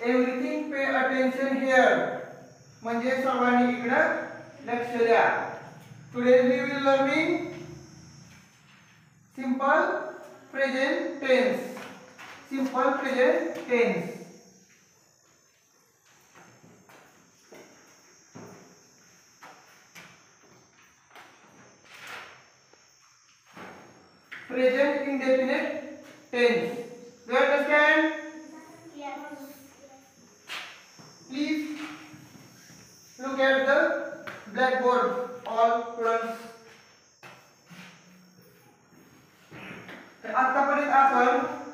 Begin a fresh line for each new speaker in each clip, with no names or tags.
Everything pay attention here म्हणजे सर्वांनी इकडे लक्ष द्या. Today we will learning simple present tense. Simple present tense. Present indefinite tense. Do you understand?
Yes.
Please look at the blackboard, all students. आतापर्यंत आपण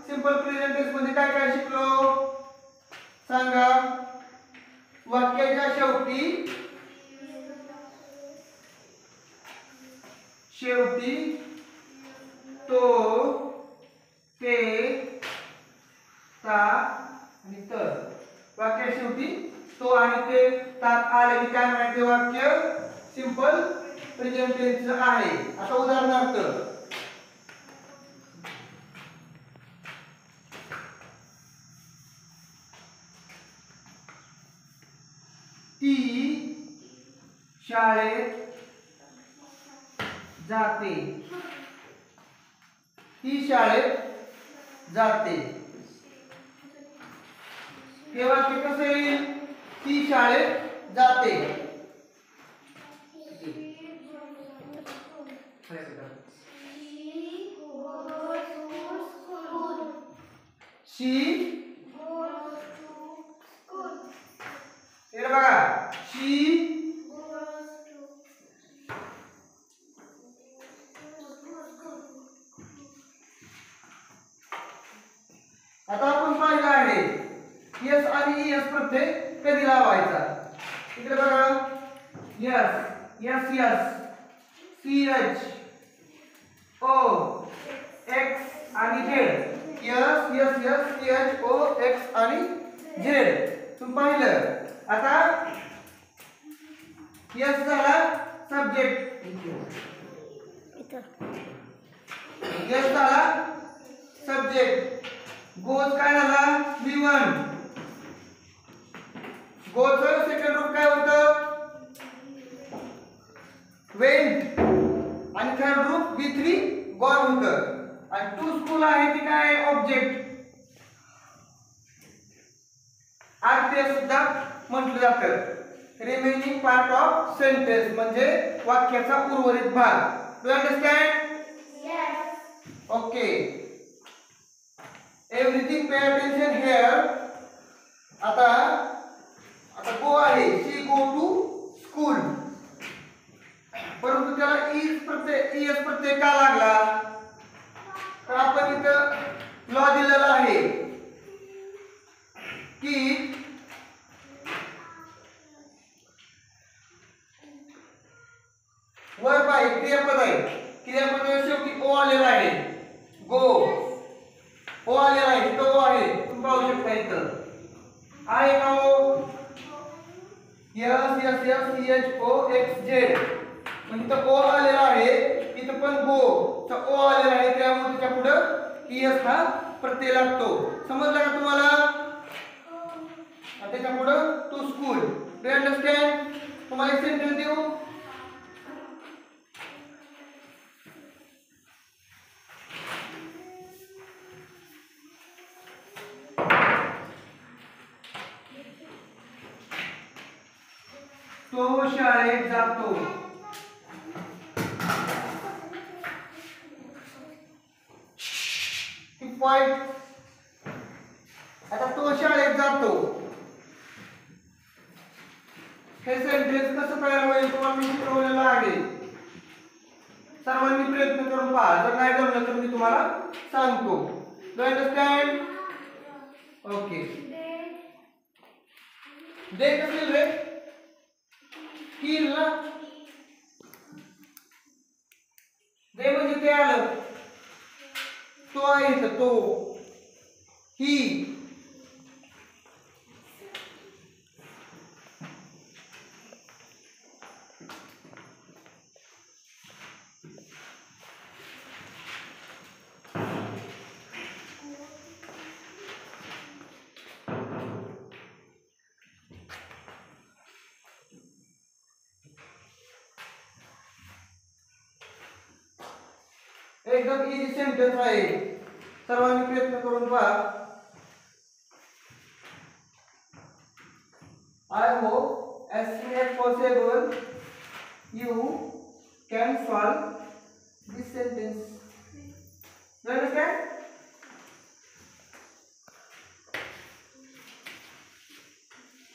simple present tense मध्ये काय काय शिकलो सांगा. वाक्याच्या शेवटी तो, ते, ता आणि तर. वाक्या शेवटी तो आणि ते तात आले की काय म्हणायचे वाक्य सिंपल प्रेझेंट टेन्स आहे. आता उदाहरणार्थ ती शाळेत जाते. ती शाळेत जाते. हे वाक्य कसं येईल? ती शाळेत जाते. शी
goes to school.
हे बघा शी
Goes to school.
आता आपण पाहिलं आहे यस आणि एस प्रत्यय कधी लावायचा. इकडे बघा S S S C H O X आणि Z. S S S C H O X आणि झेड तुम्ही पाहिलं. आता यस झाला सब्जेक्ट. यस झाला सब्जेक्ट. गोज काय झाला V1. गोजचं सेकंड रूप काय होतं वेंट आणि थर्ड रूप V3 गॉन होतं. आणि टू स्कूल आहे ती काय ऑब्जेक्ट आरते सुद्धा म्हटलं जातं. रिमेनिंग पार्ट ऑफ सेंटेन्स म्हणजे वाक्याचा उर्वरित भाग. Do understand?
Yes.
Okay. Everything pay attention here. आता गो आहे शी गो टू स्कूल. परंतु त्याला इएस प्रत्यय का लागला तर आपण इथं लॉ दिलेला आहे की वर्ब आहे क्रियापद आहे. क्रियापदाच्या शेवटी ओ आलेला आहे. गो ओ आलेला आहे. इथं ओ आहे तुम्ही पाहू शकता. इथं आहे का O S S S C H O X Z. म्हणजे इथं ओ आलेला आहे. इथं पण गो चा ओ आलेला आहे. त्यामुळे त्याच्या पुढे ईएस हा प्रत्यय लागतो. समजलं का तुम्हाला? त्याच्या पुढे टू स्कूल. Do understand? तुम्हाला एक सेंटेन्स देऊ. तो शाळेत जातो. पॉइंट. आता तो शाळेत जातो हे सेंटेन्स कसं तयार होईल तुम्हाला मी शिकवलेलं आहे. सर्वांनी प्रयत्न करून पहा. जर नाही जमलं तर मी तुम्हाला सांगतो. Do understand? ओके. दे कसं रे किल ना. दे म्हणजे ते आलं. तो आहे इथं तो ही. एकदम इझी सेंटेन्स आहे, सर्वांनी प्रयत्न करून पहा. I hope as soon as possible you can solve this sentence. You understand?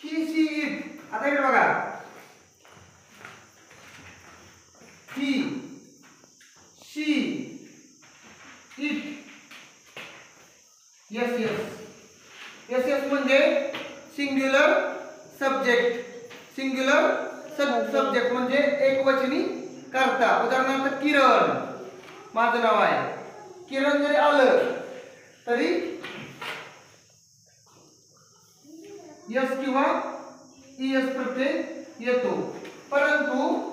He, she, it. आता इकडे बघा. He, she, it. Yes, yes. Yes, yes म्हणजे सिंग्युलर सब्जेक्ट. सिंग्युलर सब्जेक्ट म्हणजे एकवचनी कर्ता. उदाहरणार्थ किरण, माझं नाव आहे. किरण जरी आलं तरी यस किंवा ईएस प्रत्यय येतो. परंतु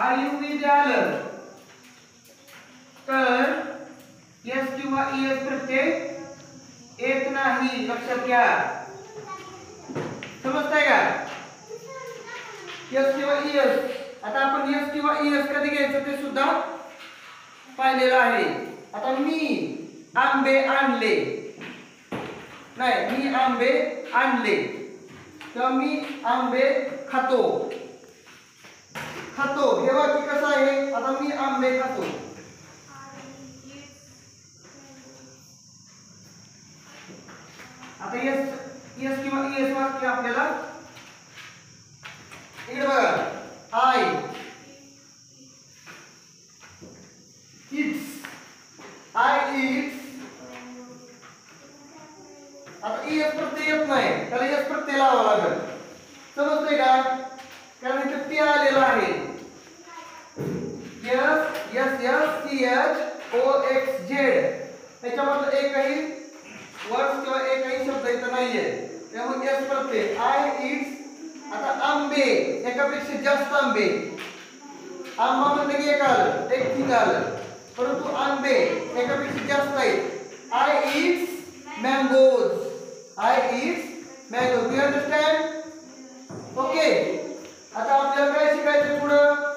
आयुवी जे आलं तर यस किंवा ईएस प्रत्यय येत नाही. लक्षात घ्या. समजताय का? यस किंवा ईएस. आता आपण यस किंवा ईएस कधी घ्यायचं ते सुद्धा पाहिलेलं आहे. आता मी आंबे आणले, नाही मी आंबे आणले किंवा मी आंबे खातो. खातो हे वाक्य कसं आहे? आता मी आंबे खातो. आता यस यस किंवा ईएस वाक्य आपल्याला इकडे बघा. I it's, I it's. आता ईएस प्रत्यय येत नाही, त्याला यस प्रत्यय लावावा लागेल. समजतंय का? कारण इथे टी आलेला आहे. S S S C H O X Z. त्याच्यामधलं एकही वर्ड किंवा एकही शब्द इथं नाहीये, त्यामुळे यस प्रत्यय. I it's. आता आंबे, एकापेक्षा जास्त आंबे. आंबा म्हणजे की एक आलं, एक ठिक आलं, परंतु आंबे एकापेक्षा जास्त आहेत. I it's mangoes. I it's mangoes. You understand? Okay. आता आपल्याला काय शिकायचं पुढं?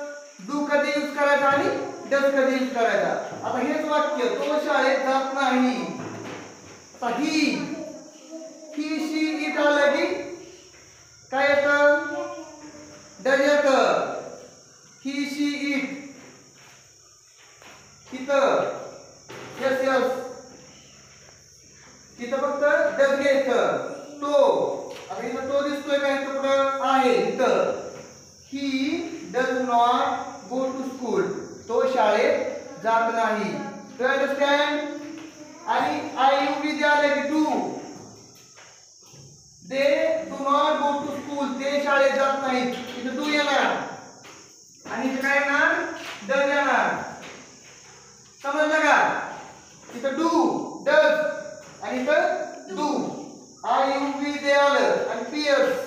डू कधी यूज करायचा आणि डज कधी यूज करायचा. आता हेच वाक्य तो शाळेत जात नाही. आता ही शी इट आलं की काय येतं? डज येतं. ही शी इट. तिथं यस यस, तिथं फक्त डज घ्यायचं. तो, आता इथं तो दिसतोय का? इथं कुठं आहे? इथं. He does not go to school. तो शाळेत जात नाही. You understand? आणि आयुवी जे आले की do, they do not go to school. ते शाळेत जात नाहीत. इथं डू येणार आणि इथं काय येणार? डज येणार. समजलं का? इथं डू डज आणि इथं डू. आयुवी जे आलं आणि पीएस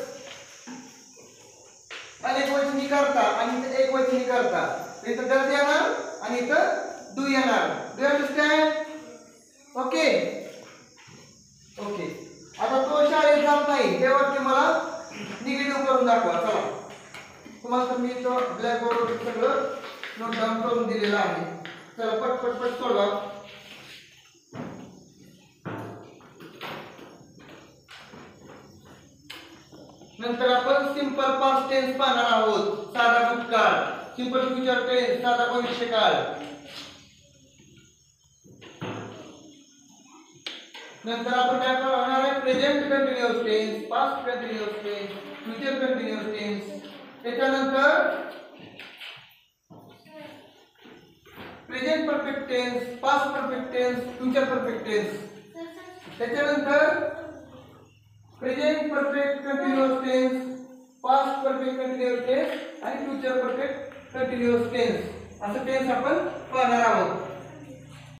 अनेक वचनी करता आणि इथं एक वचनी करता. इथं डज येणार आणि इथं डू येणार. Do understand? Okay okay. आता तो शाळेत जात नाही हे वाक्य मला निगेटिव्ह करून दाखवा. चला, तुम्हाला तर मी तो ब्लॅक बोर्डवर सगळं नोट डाऊन करून दिलेलं आहे. चला पट पट पट सोडवा. नंतर आपण सिंपल पास्ट टेन्स पाहणार आहोत. साधा भूतकाळ, सिंपल फ्युचर टेन्स, साधा भविष्यकाळ. नंतर आपण काय पाहणार आहे? Present continuous tense, past continuous tense, future continuous tense. त्याच्यानंतर present perfect tense, past perfect tense, future perfect tense. त्याच्यानंतर present perfect continuous tense, past perfect continuous tense आणि फ्युचर परफेक्ट कंटिन्युअस टेन्स. असं टेन्स आपण पाहणार आहोत.